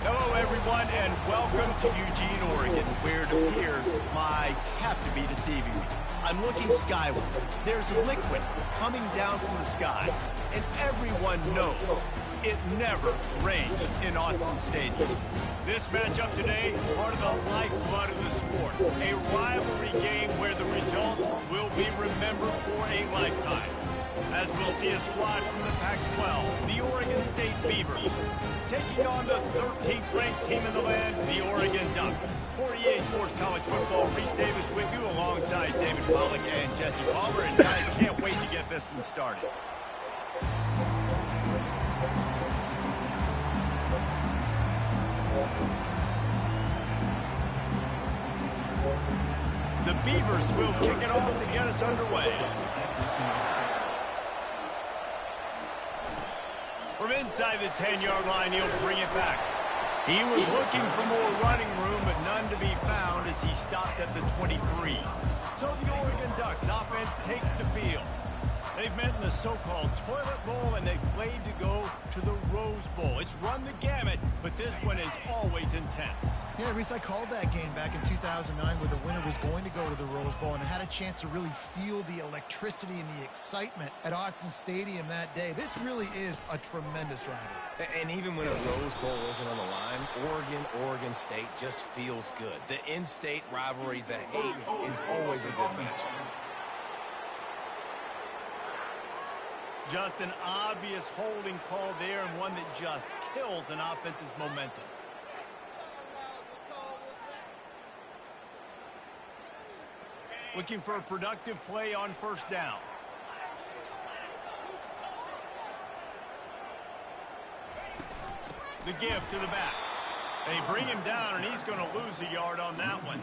Hello, everyone, and welcome to Eugene, Oregon, where it appears my eyes have to be deceiving me. I'm looking skyward. There's a liquid coming down from the sky, and everyone knows it never rains in Autzen Stadium. This matchup today, part of the lifeblood of the sport, a rivalry game where the results will be remembered for a lifetime. As we'll see a squad from the Pac-12, the Oregon State Beavers, taking on the 13th ranked team in the land, the Oregon Ducks. For EA Sports College Football, Reese Davis with you alongside David Pollack and Jesse Palmer. And guys, can't wait to get this one started. The Beavers will kick it off to get us underway. From inside the 10-yard line, he'll bring it back. He was looking for more running room, but none to be found as he stopped at the 23. So the Oregon Ducks offense takes the field. They've met in the so-called toilet bowl, and they've played to go to the Rose Bowl. It's run the gamut, but this one is always intense. Yeah, Reese, I called that game back in 2009 where the winner was going to go to the Rose Bowl, and I had a chance to really feel the electricity and the excitement at Autzen Stadium that day. This really is a tremendous rivalry. And even when a Rose Bowl isn't on the line, Oregon State just feels good. The in-state rivalry, the hate, it's always a good matchup. Just an obvious holding call there, and one that just kills an offense's momentum. Looking for a productive play on first down. The give to the back. They bring him down, and he's going to lose a yard on that one.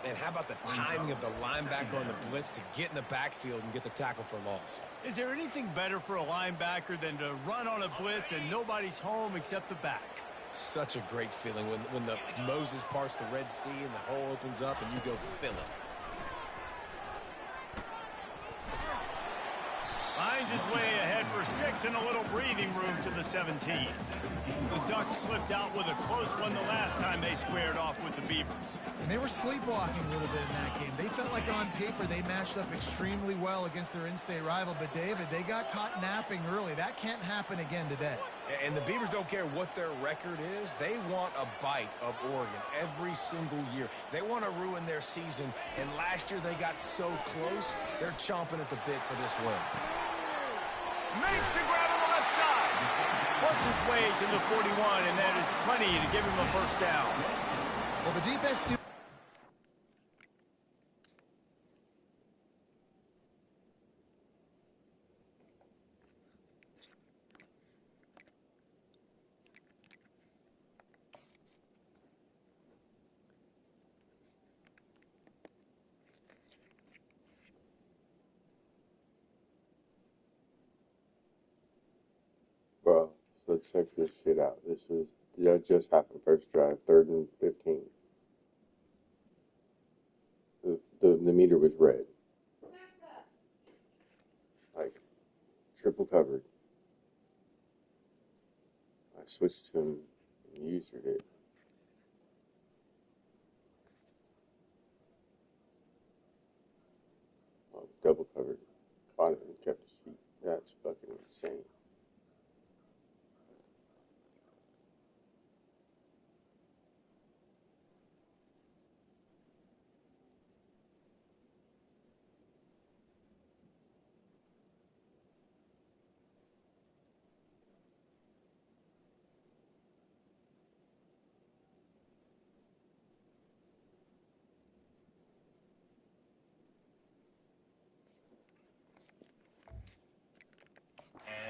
And how about the timing of the linebacker on the blitz to get in the backfield and get the tackle for loss? Is there anything better for a linebacker than to run on a blitz and nobody's home except the back? Such a great feeling when the Moses parts the Red Sea and the hole opens up and you go fill it. Finds his way ahead for 6 and a little breathing room to the 17. The Ducks slipped out with a close one the last time they squared off with the Beavers. And they were sleepwalking a little bit in that game. They felt like on paper they matched up extremely well against their in-state rival. But, David, they got caught napping early. That can't happen again today. And the Beavers don't care what their record is. They want a bite of Oregon every single year. They want to ruin their season. And last year they got so close, they're chomping at the bit for this win. Makes the grab on the left side. Works his way to the 41, and that is plenty to give him a first down. Well, the defense knew. Bro, so check this shit out. That just happened. First drive, 3rd and 15. The meter was red. Like, triple covered. I switched to him and used it. Oh, double covered. Caught it and kept his feet. That's fucking insane.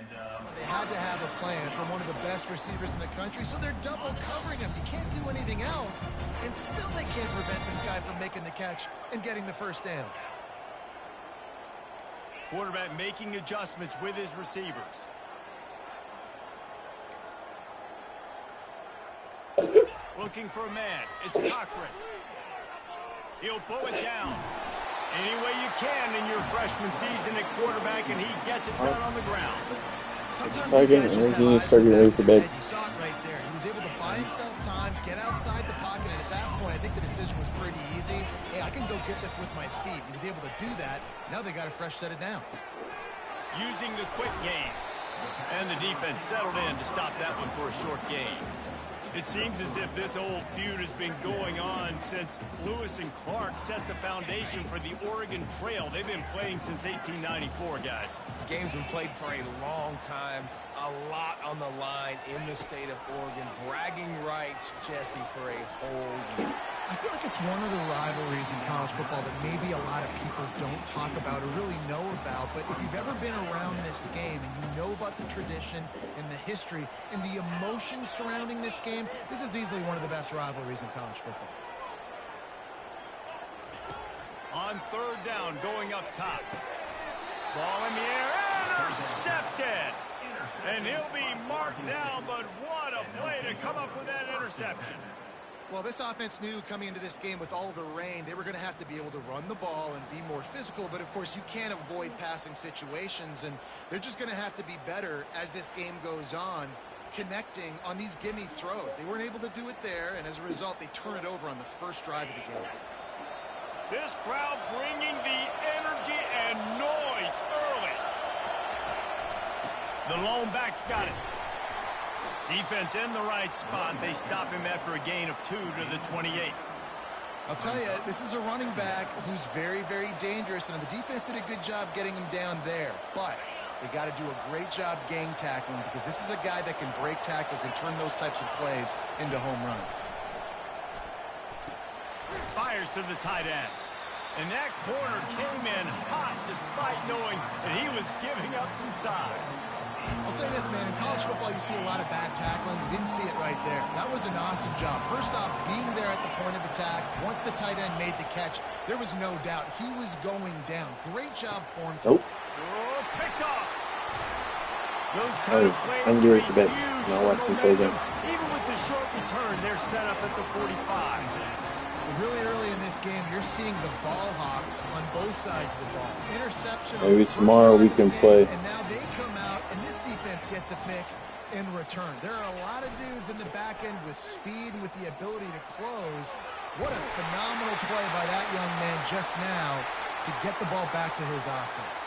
They had to have a plan from one of the best receivers in the country, so they're double covering him. You can't do anything else, and still they can't prevent this guy from making the catch and getting the first down. Quarterback making adjustments with his receivers. Looking for a man. It's Cochran. He'll pull it down. Any way you can in your freshman season at quarterback, and he gets it done on the ground. Sometimes Start these getting guys just energy have and eyes start for getting ready for bed. You saw it right there. He was able to buy himself time, get outside the pocket, and at that point, I think the decision was pretty easy. Hey, I can go get this with my feet. He was able to do that. Now they got a fresh set of downs. Using the quick game. And the defense settled in to stop that one for a short gain. It seems as if this old feud has been going on since Lewis and Clark set the foundation for the Oregon Trail. They've been playing since 1894, guys. The game's been played for a long time, a lot on the line in the state of Oregon. Bragging rights, Jesse, for a whole year. I feel like it's one of the rivalries in college football that maybe a lot of people don't talk about or really know about. But if you've ever been around this game and you know about the tradition and the history and the emotion surrounding this game, this is easily one of the best rivalries in college football. On third down, going up top. Ball in the air, intercepted. And he'll be marked down, but what a play to come up with that interception. Well, this offense knew coming into this game with all the rain, they were going to have to be able to run the ball and be more physical. But, of course, you can't avoid passing situations, and they're just going to have to be better as this game goes on, connecting on these gimme throws. They weren't able to do it there, and as a result, they turn it over on the first drive of the game. This crowd bringing the energy and noise early. The lone back's got it. Defense in the right spot. They stop him after a gain of 2 to the 28. I'll tell you, this is a running back who's very, very dangerous, and the defense did a good job getting him down there. But they got to do a great job gang tackling because this is a guy that can break tackles and turn those types of plays into home runs. Fires to the tight end. And that corner came in hot despite knowing that he was giving up some size. I'll say this, man, in college football you see a lot of bad tackling. You didn't see it right there. That was an awesome job. First off, being there at the point of attack. Once the tight end made the catch, there was no doubt he was going down. Great job for him. Oh, picked off. Those kind of plays I'm can doing be it. huge Now for watch me play momentum. them. Even with the short return, they're set up at the 45. Really early in this game, you're seeing the ball hawks on both sides of the ball. Interception. Maybe tomorrow we can play. And now they come out, and this defense gets a pick in return. There are a lot of dudes in the back end with speed and with the ability to close. What a phenomenal play by that young man just now to get the ball back to his offense.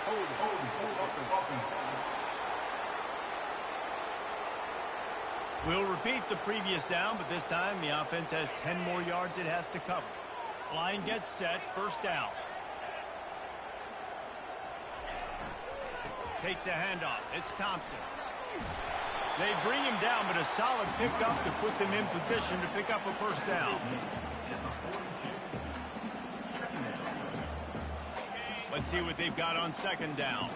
Hold up. We'll repeat the previous down, but this time the offense has 10 more yards it has to cover. Line gets set, first down. Takes the handoff. It's Thompson. They bring him down, but a solid pickup to put them in position to pick up a first down. Let's see what they've got on second down.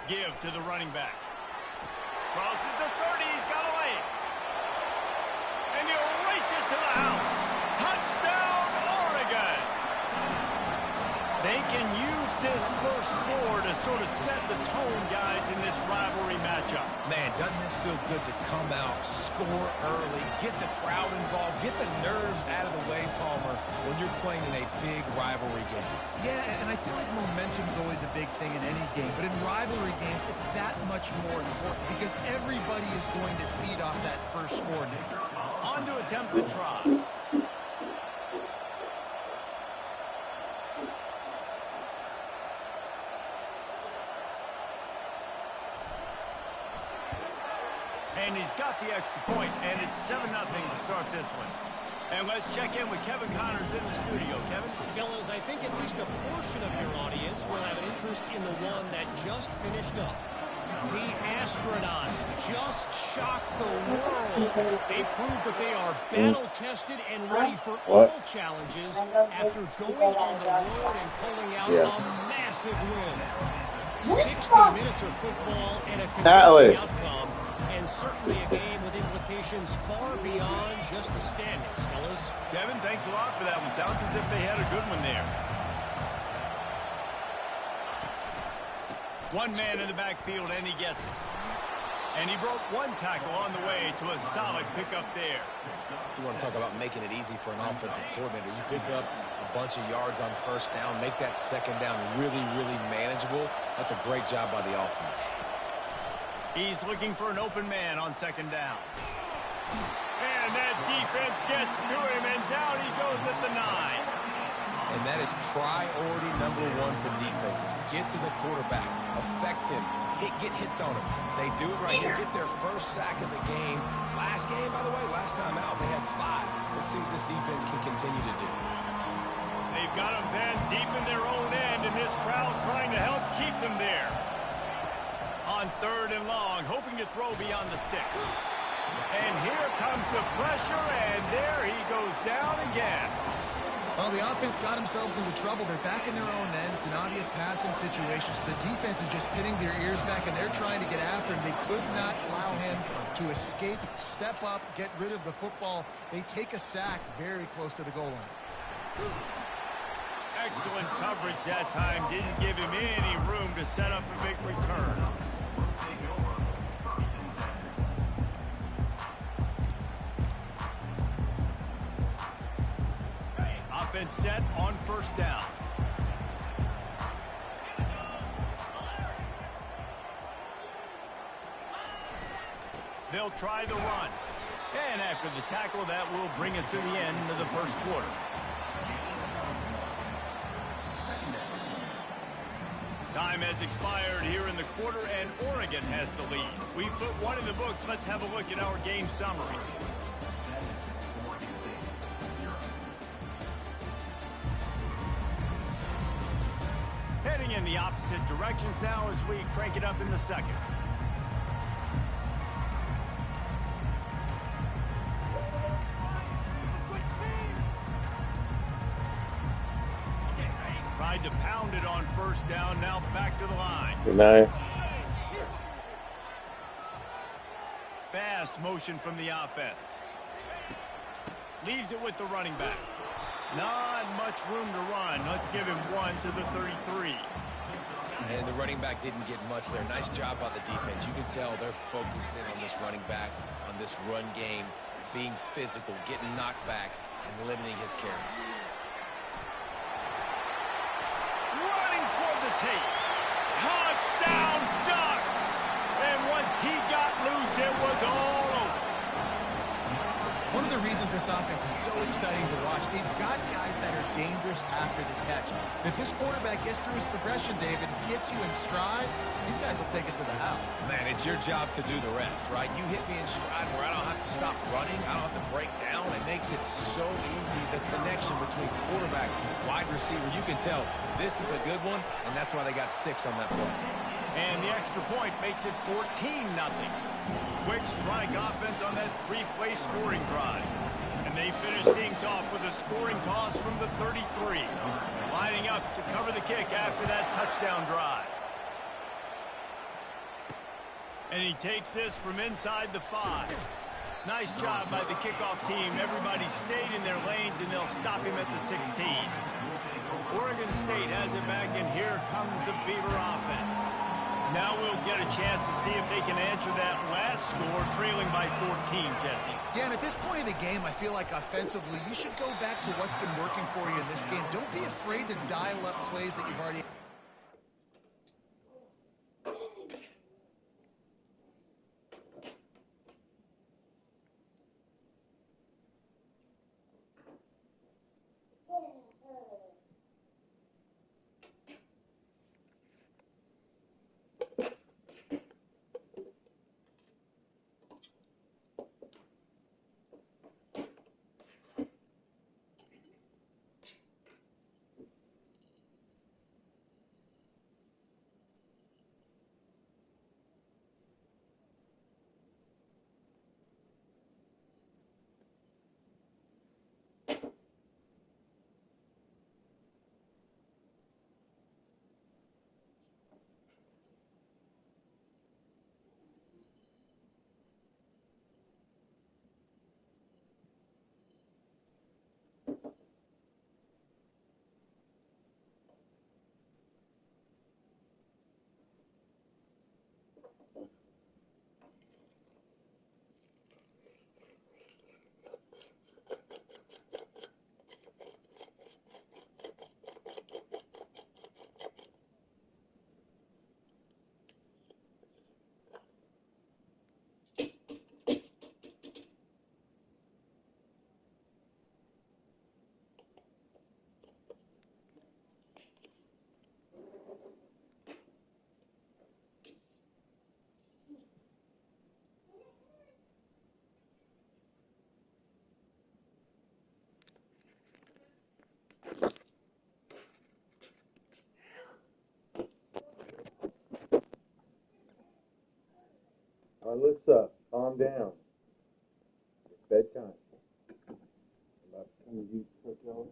Give to the running back. Crosses the 30. He's got a lane. And he'll race it to the house. Touchdown, Oregon. They can use this first score to sort of set the tone, guys, in this rivalry matchup. Man, doesn't this feel good to come out, score early, get the crowd involved, get the nerves out of the way, Palmer, when you're playing in a big rivalry game? Yeah, and I feel like momentum's always a big thing in any game, but in rivalry games, it's that much more important because everybody is going to feed off that first score. On to attempt the try. And he's got the extra point, and it's 7-0 to start this one. And let's check in with Kevin Connors in the studio. Kevin? Fellas, I think at least a portion of your audience will have an interest in the one that just finished up. The astronauts just shocked the world. They proved that they are battle-tested and ready for all challenges after going on the road and pulling out a massive win. 60 minutes of football and a convincing outcome, and certainly a game with implications far beyond just the standings, fellas. Kevin, thanks a lot for that one. Sounds as if they had a good one there. One man in the backfield, and he gets it. And he broke one tackle on the way to a solid pickup there. You want to talk about making it easy for an offensive coordinator. You pick up a bunch of yards on first down, make that second down really, really manageable. That's a great job by the offense. He's looking for an open man on second down. And that defense gets to him, and down he goes at the 9. And that is priority number one for defenses. Get to the quarterback, affect him, get hits on him. They do it right here, get their first sack of the game. Last game, by the way, last time out, they had 5. Let's see what this defense can continue to do. They've got them then deep in their own end, and this crowd trying to help keep them there. On 3rd and long, hoping to throw beyond the sticks. And here comes the pressure, and there he goes down again. Well, the offense got themselves into trouble. They're back in their own end. It's an obvious passing situation. So the defense is just pinning their ears back, and they're trying to get after him. They could not allow him to escape, step up, get rid of the football. They take a sack very close to the goal line. Excellent coverage that time. Didn't give him any room to set up a big return. Offense set on first down. They'll try the run. And after the tackle, that will bring us to the end of the first quarter. Time has expired here in the quarter, and Oregon has the lead. We've put one in the books. Let's have a look at our game summary. Heading in the opposite directions now as we crank it up in the second. Tried to pound it on first down, now back to the line. Good night. Fast motion from the offense. Leaves it with the running back. Not much room to run. Let's give him one to the 33. And the running back didn't get much there. Nice job by the defense. You can tell they're focused in on this running back, on this run game, being physical, getting knockbacks, and limiting his carries. Running toward the tape. Touchdown, Ducks! And once he got loose, it was all over. One of the reasons this offense is so exciting to watch, they've got guys that are dangerous after the catch. If this quarterback gets through his progression, David, hits you in stride, these guys will take it to the house. Man, it's your job to do the rest, right? You hit me in stride where I don't have to stop running. I don't have to break down. It makes it so easy. The connection between quarterback, wide receiver, you can tell this is a good one, and that's why they got 6 on that play. And the extra point makes it 14-0. Quick strike offense on that 3-play scoring drive. And they finish things off with a scoring toss from the 33. Lining up to cover the kick after that touchdown drive. And he takes this from inside the 5. Nice job by the kickoff team. Everybody stayed in their lanes, and they'll stop him at the 16. Oregon State has it back, and here comes the Beaver offense. Now we'll get a chance to see if they can answer that last score, trailing by 14, Jesse. Yeah, and at this point in the game, I feel like offensively, you should go back to what's been working for you in this game. Don't be afraid to dial up plays that you've already... Alyssa, calm down. It's bedtime. About to you cook y'all.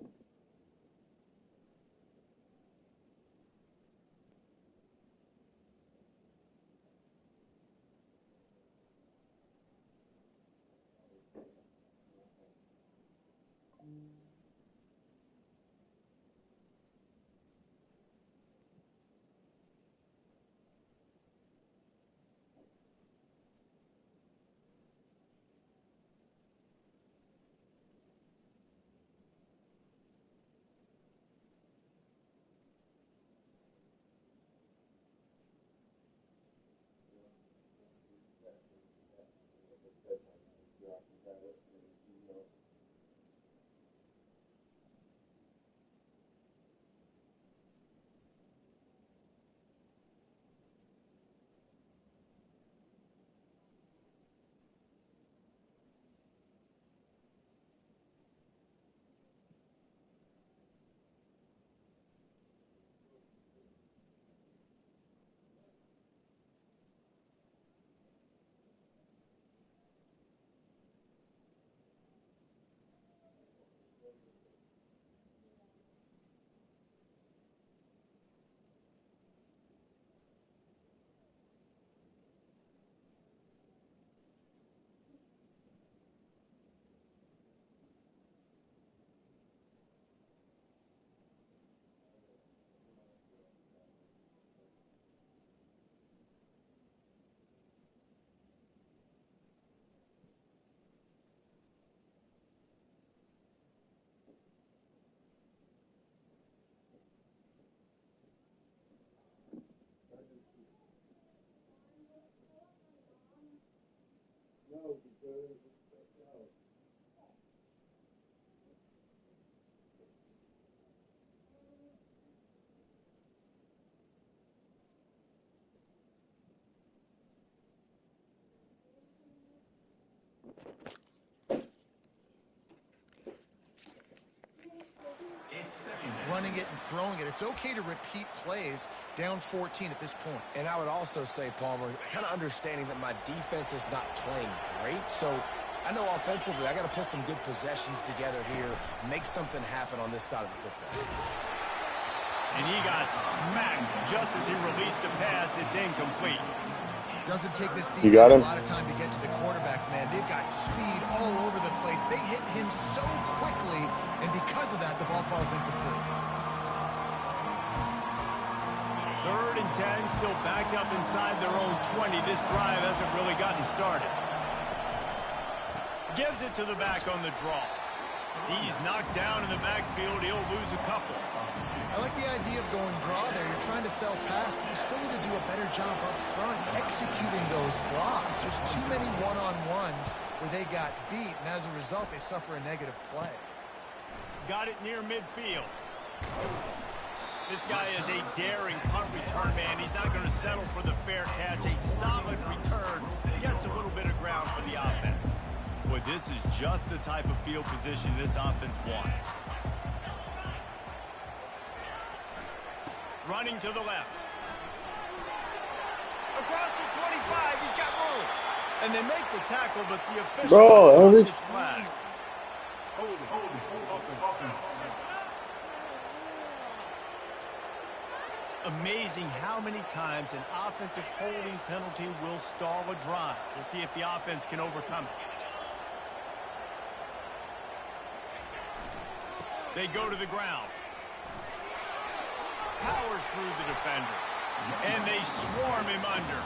Running it and throwing it. It's okay to repeat plays down 14 at this point. And I would also say, Palmer, kind of understanding that my defense is not playing great. So I know offensively I got to put some good possessions together here, make something happen on this side of the football. And he got smacked just as he released the pass. It's incomplete. Doesn't take this You got defense him? a lot of time to get to the quarterback, man. They've got speed all over the place. They hit him so quickly, and because of that, the ball falls incomplete. 3rd and 10, still backed up inside their own 20. This drive hasn't really gotten started. Gives it to the back on the draw. He's knocked down in the backfield. He'll lose a couple. I like the idea of going draw there. You're trying to sell pass, but you still need to do a better job up front executing those blocks. There's too many one-on-ones where they got beat, and as a result, they suffer a negative play. Got it near midfield. This guy is a daring punt return man. He's not going to settle for the fair catch. A solid return. Gets a little bit of ground for the offense. Boy, this is just the type of field position this offense wants. Running to the left. Across the 25, he's got room. And they make the tackle, but the official Bro, his flag. Hold it. Offense. Amazing how many times an offensive holding penalty will stall a drive. We'll see if the offense can overcome it. They go to the ground. Powers through the defender. And they swarm him under.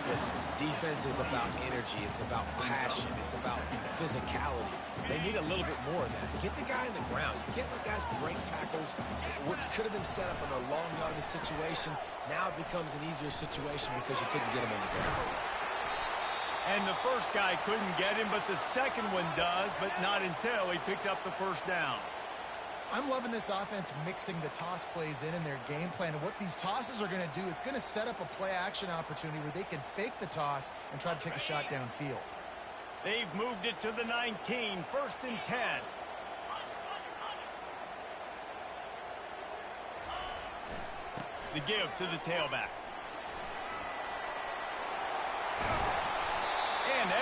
Listen, defense is about energy. It's about passion. It's about physicality. They need a little bit more of that. Get the guy in the ground. You can't let guys break tackles. What could have been set up in a long yardage situation, now it becomes an easier situation because you couldn't get him on the ground. And the first guy couldn't get him, but the second one does, but not until he picks up the first down. I'm loving this offense mixing the toss plays in their game plan. And what these tosses are going to do, it's going to set up a play-action opportunity where they can fake the toss and try to take a shot downfield. They've moved it to the 19, 1st and 10. The give to the tailback.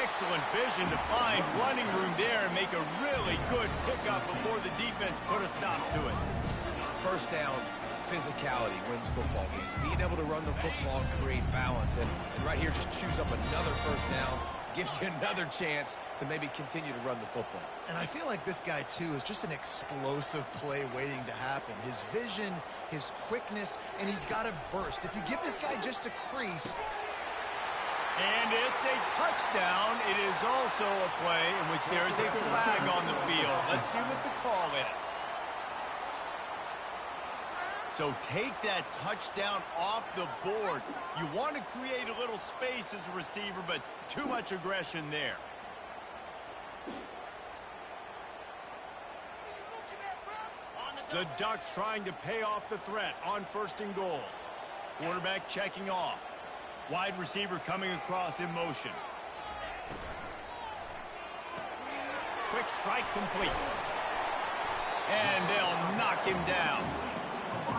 Excellent vision to find running room there and make a really good pickup before the defense put a stop to it. First down, physicality wins football games. Being able to run the football and create balance. And right here, just choose up another first down. Gives you another chance to maybe continue to run the football. And I feel like this guy, too, is just an explosive play waiting to happen. His vision, his quickness, and he's got a burst. If you give this guy just a crease... And it's a touchdown. It is also a play in which there is a flag on the field. Let's see what the call is. So take that touchdown off the board. You want to create a little space as a receiver, but too much aggression there. The Ducks trying to pay off the threat on 1st and goal. Quarterback checking off. Wide receiver coming across in motion. Quick strike complete. And they'll knock him down.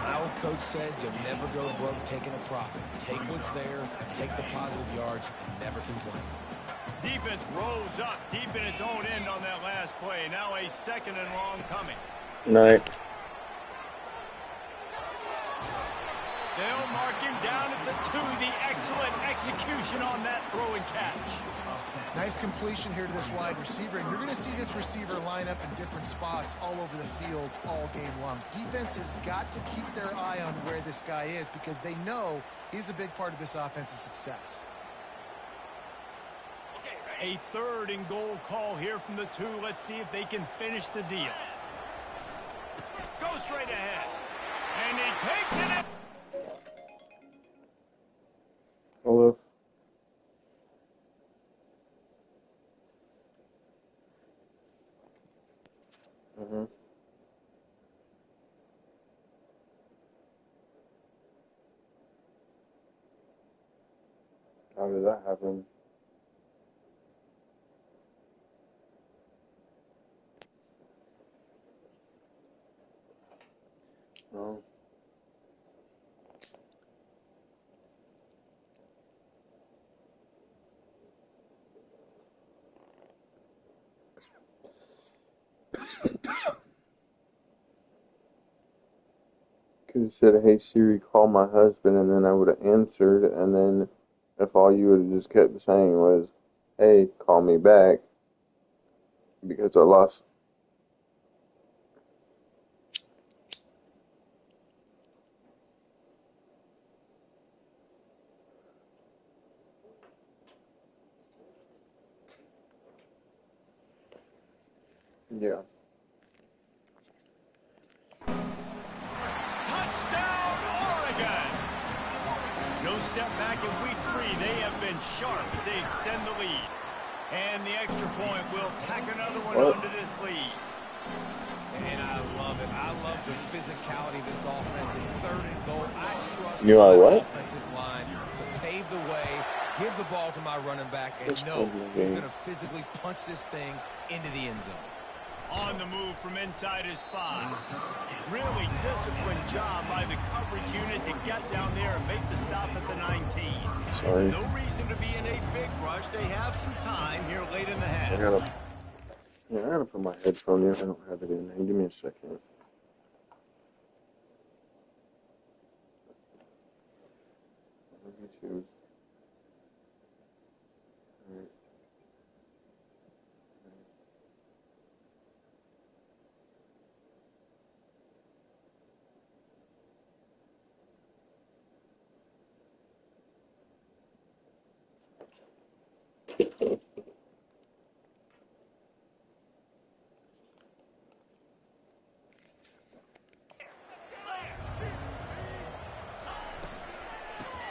My old coach said you'll never go broke taking a profit. Take what's there, take the positive yards, and never complain. Defense rolls up deep in its own end on that last play. Now a 2nd and long coming. Night. They'll mark him down at the 2. The excellent execution on that throw and catch. Nice completion here to this wide receiver, and you're going to see this receiver line up in different spots all over the field all game long. Defense has got to keep their eye on where this guy is because they know he's a big part of this offense's success. A 3rd and goal call here from the 2. Let's see if they can finish the deal. Go straight ahead. And he takes it. Hello. How did that happen? Oh. Could have said, "Hey Siri, call my husband," and then I would have answered, and then if all you would have just kept saying was, "Hey, call me back," because I lost. Yeah. Touchdown, Oregon! No step back in week 3. They have been sharp as they extend the lead. And the extra point will tack another one onto this lead. And I love it. I love the physicality of this offense. It's 3rd and goal. I trust You know my what? offensive line to pave the way, give the ball to my running back, and know he's going to physically punch this thing into the end zone. On the move from inside his 5. Really disciplined job by the coverage unit to get down there and make the stop at the 19. Sorry. No reason to be in a big rush. They have some time here late in the half. I gotta put my headphone in. I don't have it in. Hey, give me a second. YouTube.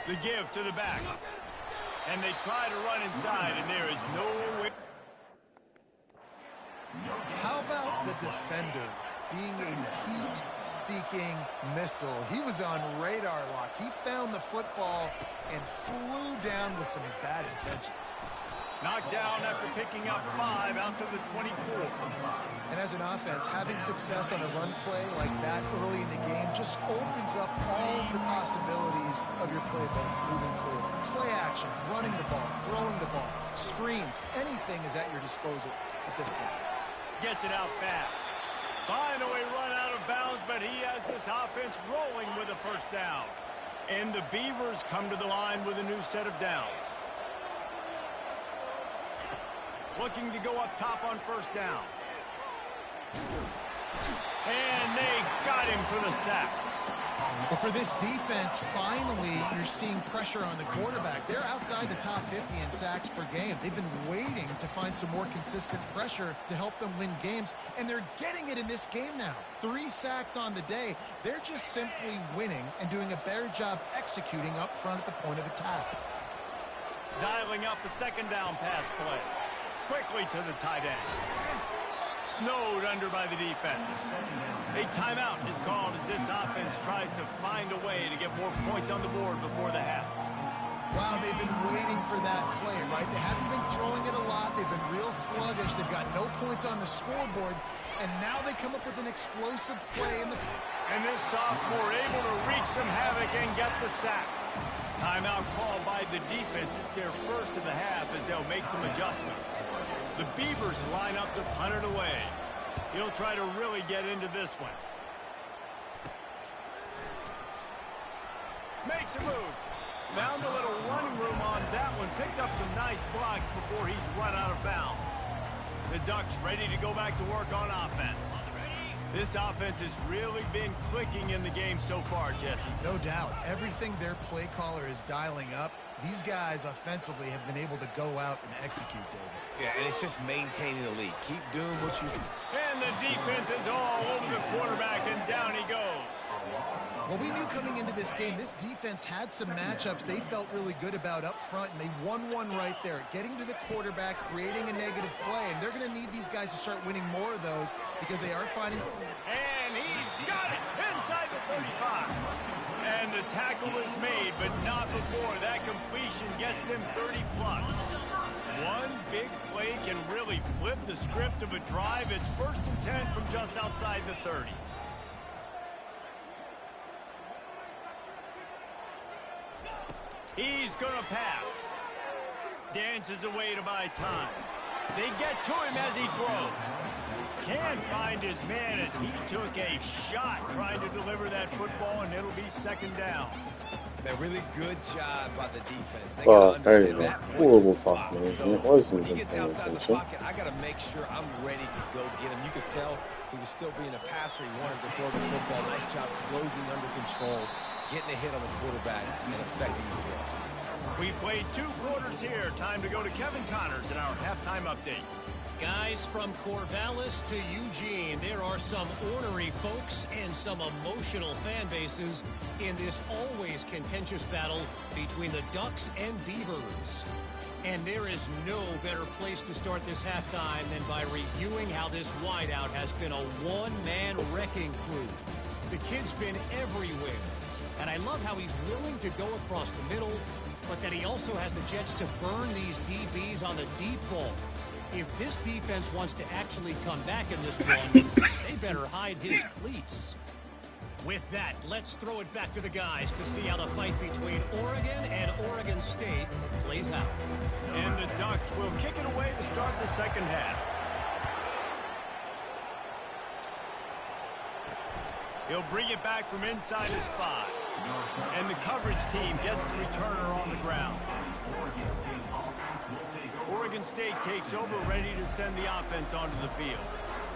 The give to the back. And they try to run inside, and there is no way. How about the defender being a heat-seeking missile? He was on radar lock. He found the football and flew down with some bad intentions. Knocked down after picking up 5 out to the 24. And as an offense, having success on a run play like that early in the game just opens up all of the possibilities of your playbook moving forward. Play action, running the ball, throwing the ball, screens, anything is at your disposal at this point. Gets it out fast. Finally run out of bounds, but he has this offense rolling with a first down. And the Beavers come to the line with a new set of downs. Looking to go up top on first down. And they got him for the sack. Well, for this defense, finally, you're seeing pressure on the quarterback. They're outside the top 50 in sacks per game. They've been waiting to find some more consistent pressure to help them win games, and they're getting it in this game now. 3 sacks on the day. They're just simply winning and doing a better job executing up front at the point of attack. Dialing up a second down pass play. Quickly to the tight end. Snowed under by the defense. A timeout is called as this offense tries to find a way to get more points on the board before the half. Wow, they've been waiting for that play, right? They haven't been throwing it a lot. They've been real sluggish. They've got no points on the scoreboard, and now they come up with an explosive play in the... And this sophomore able to wreak some havoc and get the sack. Timeout called by the defense. It's their first of the half as they'll make some adjustments. The Beavers line up to punt it away. He'll try to really get into this one. Makes a move. Found a little running room on that one. Picked up some nice blocks before he's run out of bounds. The Ducks ready to go back to work on offense. This offense has really been clicking in the game so far, Jesse. No doubt. Everything their play caller is dialing up, these guys offensively have been able to go out and execute, David. Yeah, and it's just maintaining the lead. Keep doing what you do. And the defense is all over the quarterback, and down he goes. Well, we knew coming into this game, this defense had some matchups they felt really good about up front, and they won one right there. Getting to the quarterback, creating a negative play, and they're going to need these guys to start winning more of those because they are finding... And he's got it inside the 35. And the tackle is made, but not before that completion gets them 30-plus. One big play can really flip the script of a drive. It's 1st and 10 from just outside the 30. He's going to pass. Dances away to buy time. They get to him as he throws. Can't find his man as he took a shot trying to deliver that football, and it'll be 2nd down. A really good job by the defense. They There you go. Horrible talk, man. So It wasn't when he even gets paying outside the attention. pocket, I got to make sure I'm ready to go get him. You could tell he was still being a passer. He wanted to throw the football. Nice job closing under control, getting a hit on the quarterback, and affecting the throw. We played 2 quarters here. Time to go to Kevin Connors in our halftime update. Guys, from Corvallis to Eugene, there are some ornery folks and some emotional fan bases in this always contentious battle between the Ducks and Beavers. And there is no better place to start this halftime than by reviewing how this wideout has been a one-man wrecking crew. The kid's been everywhere, and I love how he's willing to go across the middle, but that he also has the jets to burn these DBs on the deep ball. If this defense wants to actually come back in this one, they better hide his cleats. With that, let's throw it back to the guys to see how the fight between Oregon and Oregon State plays out. And the Ducks will kick it away to start the 2nd half. He'll bring it back from inside his 5. And the coverage team gets the returner on the ground. Oregon State takes over, ready to send the offense onto the field.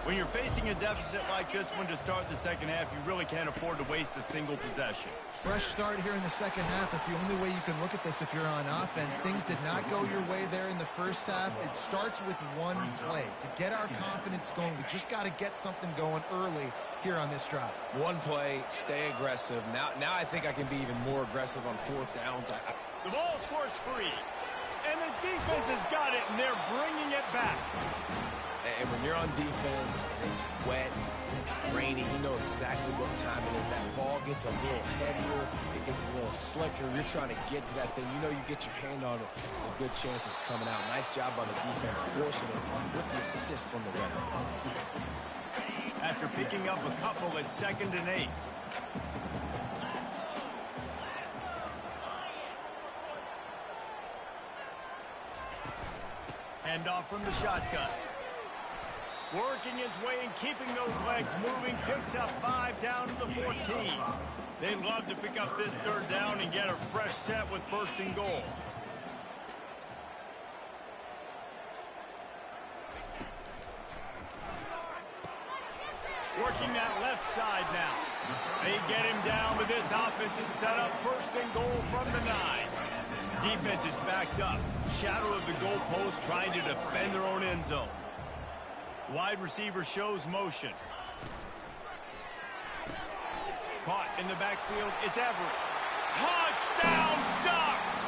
When you're facing a deficit like this one to start the 2nd half, you really can't afford to waste a single possession. Fresh start here in the 2nd half. That's the only way you can look at this if you're on offense. Things did not go your way there in the 1st half. It starts with one play. To get our confidence going, we just got to get something going early here on this drive. One play, stay aggressive. Now I think I can be even more aggressive on 4th downs. The ball squirts free. And the defense has got it, and they're bringing it back. And when you're on defense and it's wet and it's rainy, you know exactly what time it is. That ball gets a little heavier, it gets a little slicker. You're trying to get to that thing. You know you get your hand on it. There's a good chance it's coming out. Nice job by the defense forcing it with the assist from the Red. After picking up a couple at 2nd and 8. Handoff from the shotgun. Working his way and keeping those legs moving. Picks up 5 down to the 14. They'd love to pick up this 3rd down and get a fresh set with 1st and goal. Working that left side now. They get him down, but this offense is set up 1st and goal from the 9. Defense is backed up. Shadow of the goalpost trying to defend their own end zone. Wide receiver shows motion. Caught in the backfield. It's Everett. Touchdown Ducks!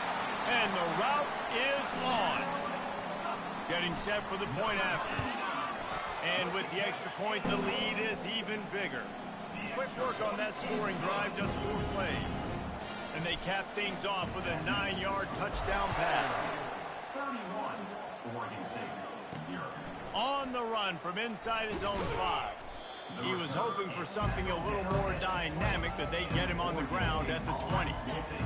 And the route is on. Getting set for the point after. And with the extra point, the lead is even bigger. Quick work on that scoring drive, just 4 plays. And they cap things off with a 9-yard touchdown pass. 31, Oregon State, 0. On the run from inside his own 5. He was hoping for something a little more dynamic, but they get him on the ground at the 20.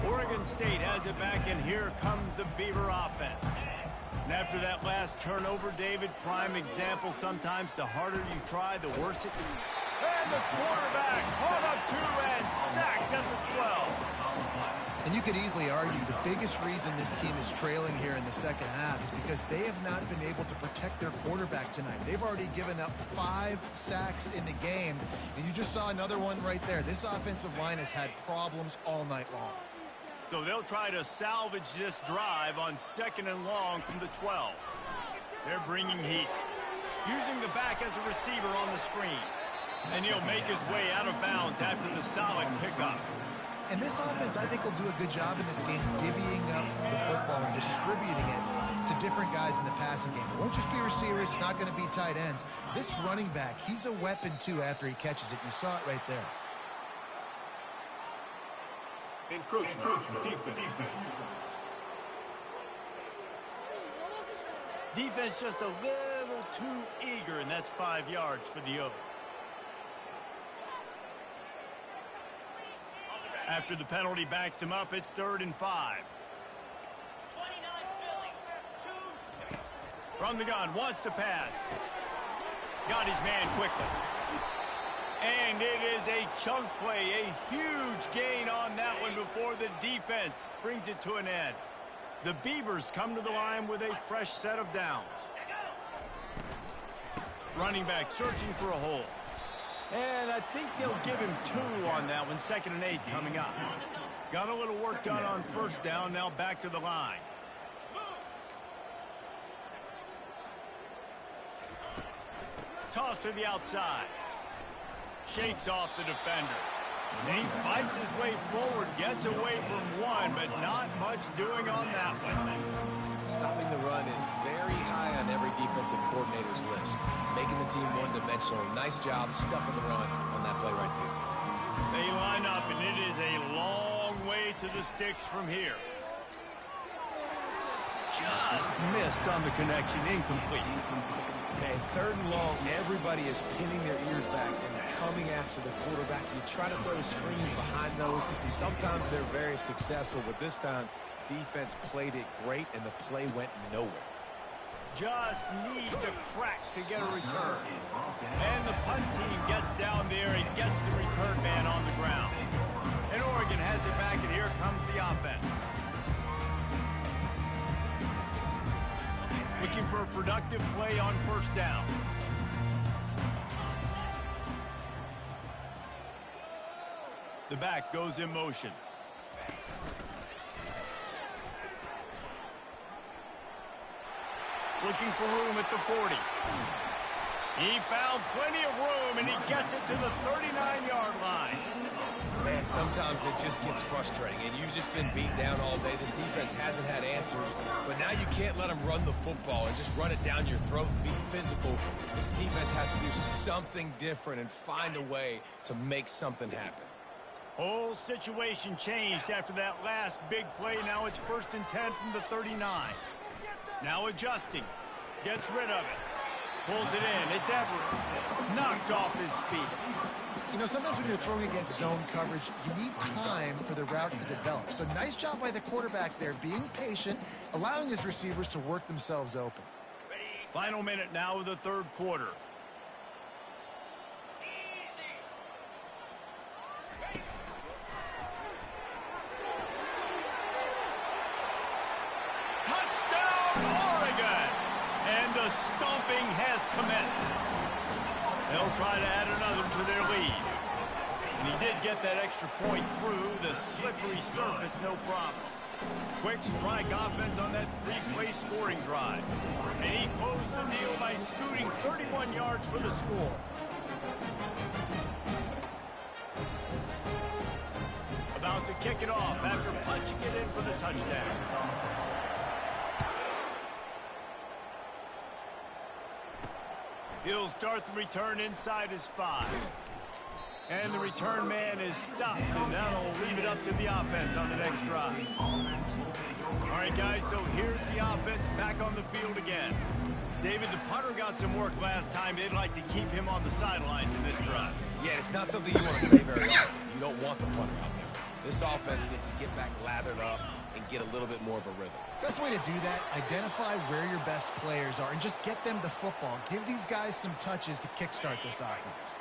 Oregon State has it back, and here comes the Beaver offense. And after that last turnover, David, prime example, sometimes the harder you try, the worse it can. And the quarterback caught up to and sacked at the 12. And you could easily argue the biggest reason this team is trailing here in the 2nd half is because they have not been able to protect their quarterback tonight. They've already given up 5 sacks in the game, and you just saw another one right there. This offensive line has had problems all night long. So they'll try to salvage this drive on 2nd and long from the 12. They're bringing heat. Using the back as a receiver on the screen. And he'll make his way out of bounds after the solid pickup. And this offense, I think, will do a good job in this game divvying up the football and distributing it to different guys in the passing game. It won't just be receivers. It's not going to be tight ends. This running back, he's a weapon, too, after he catches it. You saw it right there. Encroachment. Defense. Defense just a little too eager, and that's 5 yards for the O. After the penalty backs him up, it's 3rd and 5. From the gun, wants to pass. Got his man quickly. And it is a chunk play, a huge gain on that one before the defense brings it to an end. The Beavers come to the line with a fresh set of downs. Running back searching for a hole. And I think they'll give him 2 on that one, 2nd and 8 coming up. Got a little work done on 1st down, now back to the line. Toss to the outside. Shakes off the defender. And he fights his way forward, gets away from 1, but not much doing on that one. Stopping the run is very high on every defensive coordinator's list. Making the team one-dimensional. Nice job stuffing the run on that play right there. They line up, and it is a long way to the sticks from here. Just missed on the connection, incomplete. And 3rd and long, everybody is pinning their ears back and coming after the quarterback. You try to throw screens behind those. Sometimes they're very successful, but this time, defense played it great, and the play went nowhere. Just needs a crack to get a return. And the punt team gets down there and gets the return man on the ground. And Oregon has it back, and here comes the offense. Looking for a productive play on 1st down. The back goes in motion. Looking for room at the 40. He found plenty of room, and he gets it to the 39-yard line. Man, sometimes it just gets frustrating, and you've just been beat down all day. This defense hasn't had answers, but now you can't let them run the football and just run it down your throat and be physical. This defense has to do something different and find a way to make something happen. Whole situation changed after that last big play. Now it's 1st and 10 from the 39. Now adjusting. Gets rid of it. Pulls it in. It's Everett. Knocked off his feet. You know, sometimes when you're throwing against zone coverage, you need time for the routes to develop. So nice job by the quarterback there, being patient, allowing his receivers to work themselves open. Final minute now of the third quarter. Touchdown, Oregon! And the stomping has commenced. They'll try to add another to their lead. And he did get that extra point through the slippery surface, no problem. Quick strike offense on that three-play scoring drive. And he closed the deal by scooting 31 yards for the score. About to kick it off after punching it in for the touchdown. He'll start the return inside his 5. And the return man is stopped, and that'll leave it up to the offense on the next drive. All right, guys, so here's the offense back on the field again. David, the punter got some work last time. They'd like to keep him on the sidelines in this drive. Yeah, it's not something you want to say very often. You don't want the punter out there. This offense needs to get back lathered up and get a little bit more of a rhythm. Best way to do that, identify where your best players are and just get them the football. Give these guys some touches to kickstart this offense.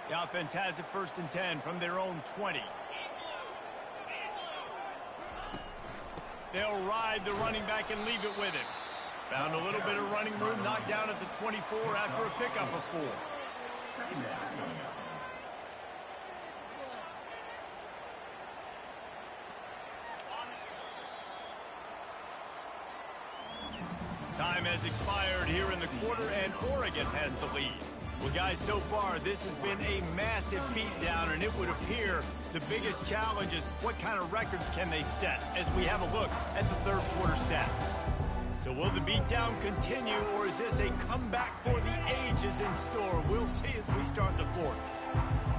The offense has it 1st and 10 from their own 20. They'll ride the running back and leave it with him. Found a little bit of running room, knocked down at the 24 after a pickup of 4. Time has expired here in the quarter, and Oregon has the lead. Well, guys, so far, this has been a massive beatdown, and it would appear the biggest challenge is what kind of records can they set as we have a look at the third quarter stats. So will the beatdown continue, or is this a comeback for the ages in store? We'll see as we start the fourth.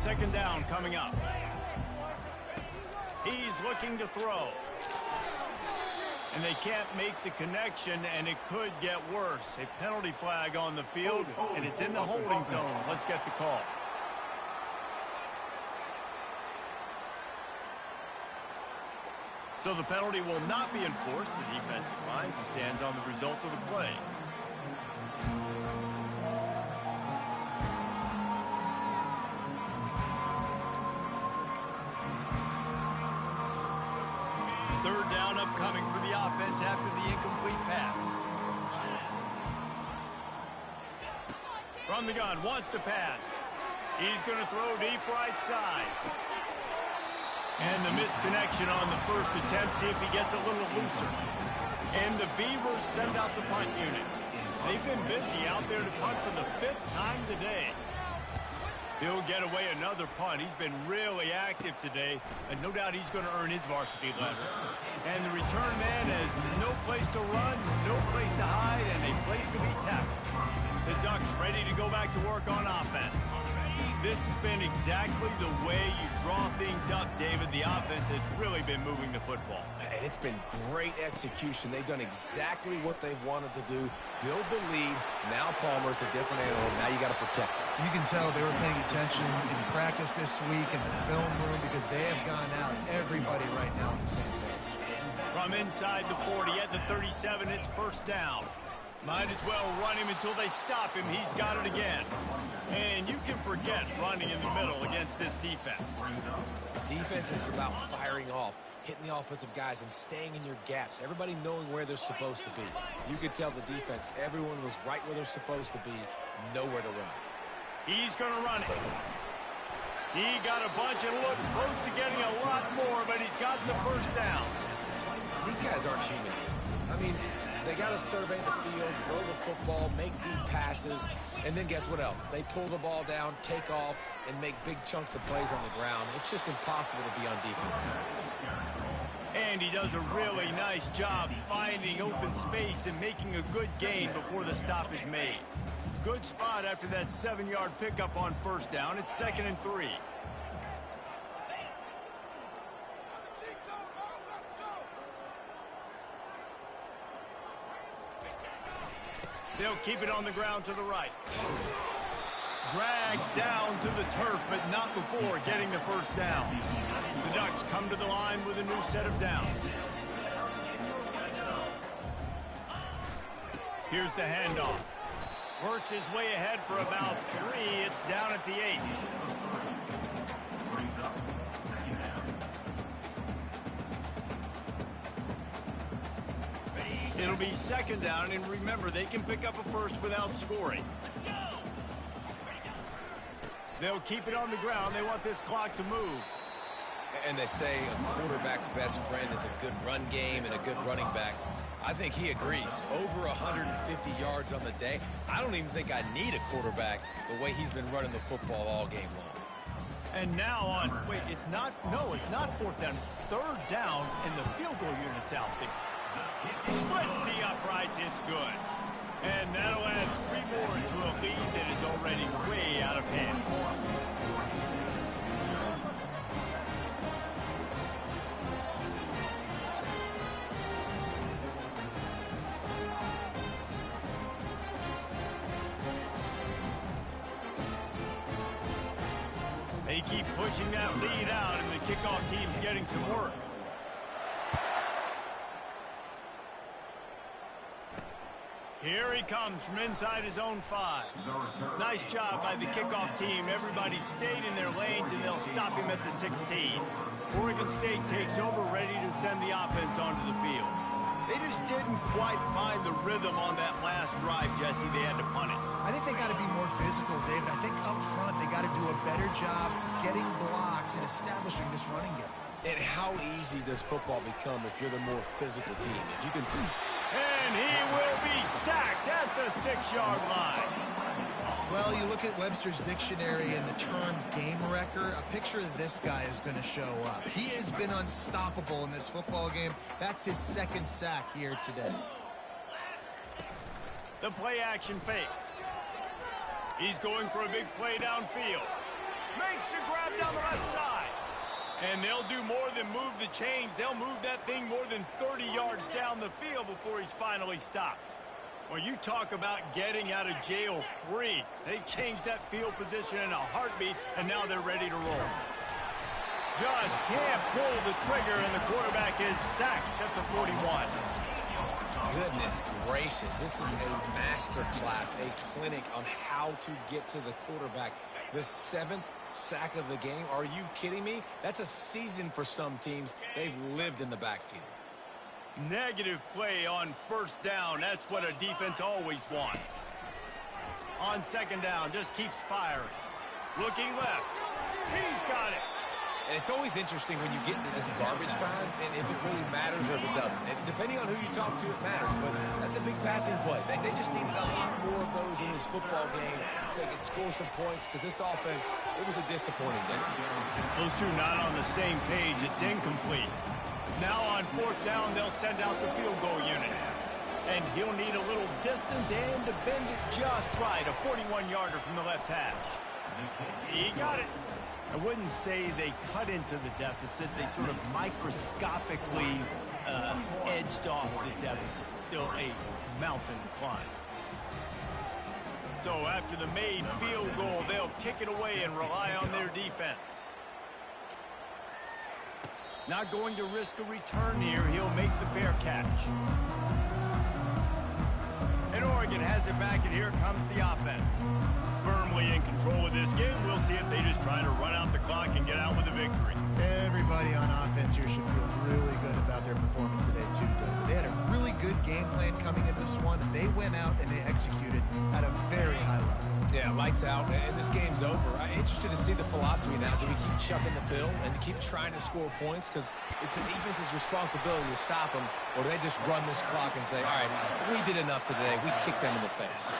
2nd down coming up. He's looking to throw. And they can't make the connection, and it could get worse. A penalty flag on the field, and it's in the holding zone. Let's get the call. So the penalty will not be enforced. The defense declines and stands on the result of the play. Third down upcoming for the offense after the incomplete pass. From the gun, wants to pass. He's going to throw deep right side. And the misconnection on the first attempt. See if he gets a little looser. And the Beavers send out the punt unit. They've been busy out there to punt for the 5th time today. He'll get away another punt. He's been really active today, and no doubt he's going to earn his varsity letter. And the return man has no place to run, no place to hide, and a place to be tackled. The Ducks ready to go back to work on offense. This has been exactly the way you draw things up, David. The offense has really been moving the football. And it's been great execution. They've done exactly what they've wanted to do. Build the lead. Now Palmer's a different animal. Now you got to protect him. You can tell they were paying attention in practice this week in the film room because they have gone out, everybody right now on the same page. From inside the 40 at the 37, it's 1st down. Might as well run him until they stop him. He's got it again. And you can forget running in the middle against this defense. Defense is about firing off, hitting the offensive guys, and staying in your gaps. Everybody knowing where they're supposed to be. You could tell the defense, everyone was right where they're supposed to be, nowhere to run. He's going to run it. He got a bunch and looked close to getting a lot more, but he's gotten the 1st down. These guys aren't human. I mean, they got to survey the field, throw the football, make deep passes, and then guess what else? They pull the ball down, take off, and make big chunks of plays on the ground. It's just impossible to be on defense nowadays. And he does a really nice job finding open space and making a good gain before the stop is made. Good spot after that 7-yard pickup on 1st down. It's 2nd and 3. They'll keep it on the ground to the right. Dragged down to the turf, but not before getting the first down. The Ducks come to the line with a new set of downs. Here's the handoff. Works his way ahead for about 3. It's down at the 8. It'll be second down, and remember, they can pick up a first without scoring. They'll keep it on the ground. They want this clock to move. And they say a quarterback's best friend is a good run game and a good running back. I think he agrees. Over 150 yards on the day. I don't even think I need a quarterback the way he's been running the football all game long. And now it's not fourth down. It's third down, and the field goal unit's out there. Splits the uprights. It's good. And that'll add 3 more to a lead that is already way out of hand. They keep pushing that lead out, and the kickoff team's getting some work. Here he comes from inside his own 5. Nice job by the kickoff team. Everybody stayed in their lanes, and they'll stop him at the 16. Oregon State takes over, ready to send the offense onto the field. They just didn't quite find the rhythm on that last drive, Jesse. They had to punt it. I think they got to be more physical, David. I think up front they got to do a better job getting blocks and establishing this running game. And how easy does football become if you're the more physical team? If you can... And he will be sacked at the 6-yard line. Well, you look at Webster's dictionary and the term game wrecker, a picture of this guy is going to show up. He has been unstoppable in this football game. That's his 2nd sack here today. The play action fake. He's going for a big play downfield. Makes the grab down the right side. And they'll do more than move the chains. They'll move that thing more than 30 yards down the field before he's finally stopped. Well, you talk about getting out of jail free. They changed that field position in a heartbeat, and now they're ready to roll. Just can't pull the trigger, and the quarterback is sacked at the 41. Goodness gracious, this is a master class, a clinic on how to get to the quarterback. The 7th sack of the game. Are you kidding me? That's a season for some teams. They've lived in the backfield. Negative play on first down. That's what a defense always wants. On second down, just keeps firing. Looking left. He's got it. And it's always interesting when you get into this garbage time and if it really matters or if it doesn't. And depending on who you talk to, it matters. But that's a big passing play. They just needed a lot more of those in this football game so they could score some points because this offense, it was a disappointing day. Those two not on the same page. It's incomplete. Now on fourth down, they'll send out the field goal unit. And he'll need a little distance and to bend it just right. A 41-yarder from the left hash. He got it. I wouldn't say they cut into the deficit. They sort of microscopically edged off the deficit. Still a mountain to climb. So after the made field goal, they'll kick it away and rely on their defense. Not going to risk a return here. He'll make the fair catch. And Oregon has it back, and here comes the offense. Firmly in control of this game. We'll see if they just try to run out the clock and get out with a victory. Everybody on offense here should feel really good about their performance today, too, David. They had a really good game plan coming into this one. They went out and they executed at a very high level. Yeah, lights out, and this game's over. I'm interested to see the philosophy now. Do we keep chucking the pill and keep trying to score points? Because it's the defense's responsibility to stop them, or do they just run this clock and say, all right, we did enough today. We kicked them in the face.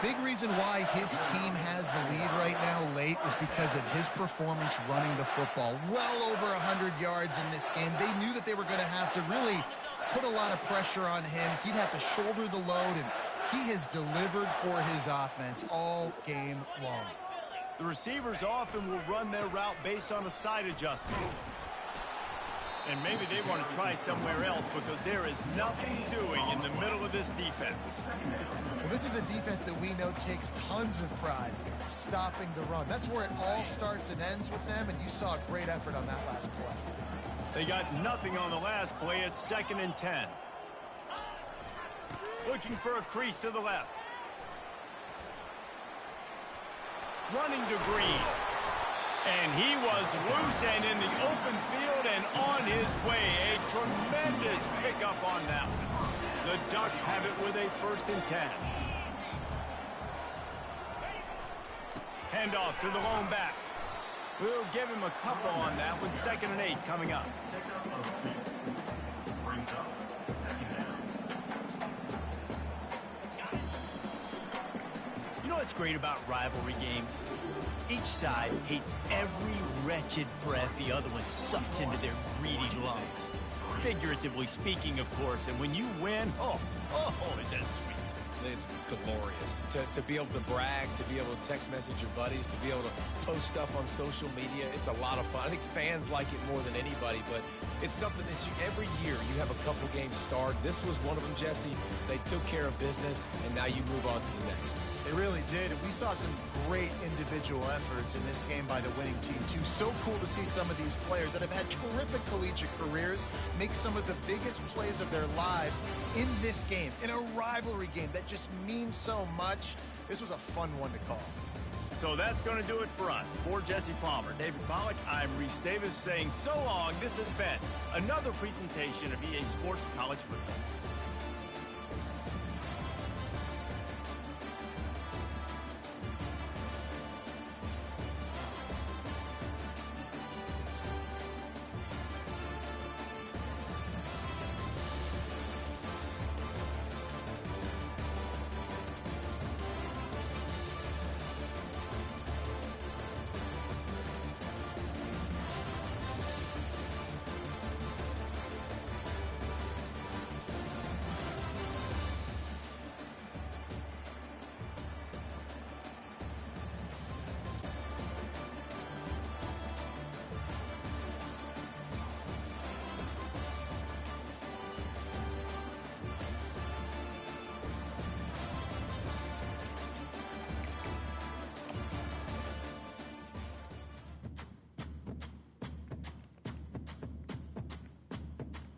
Big reason why his team has the lead right now late is because of his performance running the football. Well over 100 yards in this game. They knew that they were going to have to really put a lot of pressure on him. He'd have to shoulder the load, and he has delivered for his offense all game long. The receivers often will run their route based on a side adjustment. And maybe they want to try somewhere else because there is nothing doing in the middle of this defense. Well, this is a defense that we know takes tons of pride stopping the run. That's where it all starts and ends with them, and you saw a great effort on that last play. They got nothing on the last play. It's 2nd and 10. Looking for a crease to the left. Running to Green. And he was loose and in the open field and on his way. A tremendous pickup on that one. The Ducks have it with a 1st and 10. Handoff to the lone back. We'll give him a couple on that one. 2nd and 8 coming up. You know what's great about rivalry games? Each side hates every wretched breath the other one sucks into their greedy lungs. Figuratively speaking, of course, and when you win, oh, is that sweet. It's glorious to be able to brag, to be able to text message your buddies, to be able to post stuff on social media. It's a lot of fun. I think fans like it more than anybody, but it's something that every year you have a couple games start. This was one of them, Jesse. They took care of business, and now you move on to the next. They really did, and we saw some great individual efforts in this game by the winning team, too. So cool to see some of these players that have had terrific collegiate careers make some of the biggest plays of their lives in this game, in a rivalry game that just means so much. This was a fun one to call. So that's going to do it for us. For Jesse Palmer, David Pollack, I'm Reese Davis saying so long. This has been another presentation of EA Sports College Football.